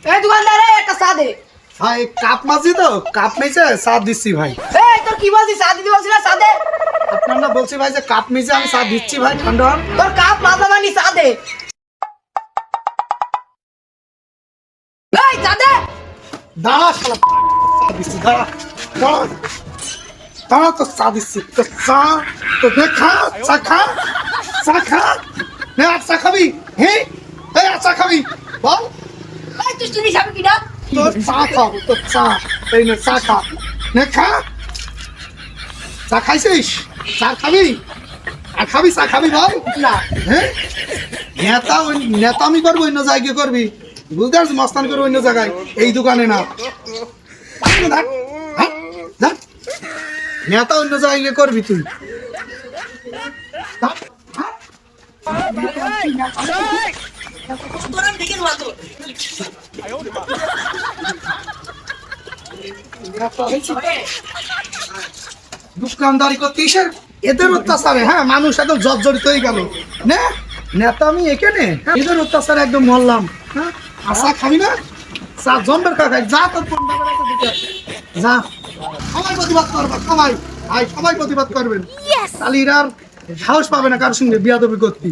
এই দোকানদার একটা চা দে। ভাই কাপ মাঝি তো কাপ মেজে চা দিচ্ছি ভাই। এই তোর কি বলছিস? চা দিতে বলছিস না, চা দে। আপনার না বলছি ভাই যে কাপ মেজে আমি চা দিচ্ছি ভাই ঠান্ডা। তোর কাপ মাজা মানি চা দে। এই চা দে। দাঁড়া শালা চা দিচ্ছি দাঁড়া দাঁড়া দাঁড়া তো চা দিচ্ছি তো চা তো দেখা চা খা চা খা নে আর চা খাবি হ্যাঁ এই আর চা খাবি বল এই তুই শুনিস আমি কিনা? তোর চা খাবো তোর চা এই নে চা খা নে খা চা খাইছিস চা খাবি আর খাবি চা খাবি বল না। হ্যাঁ নেতামি করবো অন্য জায়গায় করবি বুঝতে পারছিস মস্তান করবো অন্য জায়গায় এই দোকানে না ধ্যাৎ, হ্যাঁ, ধ্যাৎ। নেতা অন্য জায়গায় করবি তুই ধ্যাৎ, হ্যাঁ। তোর আমি দেখে নেবো তোর। দোকানদারি করতে এসে এদের অত্যাচারে হ্যাঁ মানুষ একদম জর্জরিত হয়ে গেল না নেতা আমি এখানে এদের অত্যাচারে একদম মরলাম হ্যাঁ আশা খাবি না চা জম্বের কাকা যা তোর বন্ধ করে তো দিতে আসে। যা সবাই প্রতিবাদ করবে সবাই ভাই সবাই প্রতিবাদ করবেন তাহলে এরা আর সাহস পাবে না কারোর সঙ্গে বিয়াদবি করতে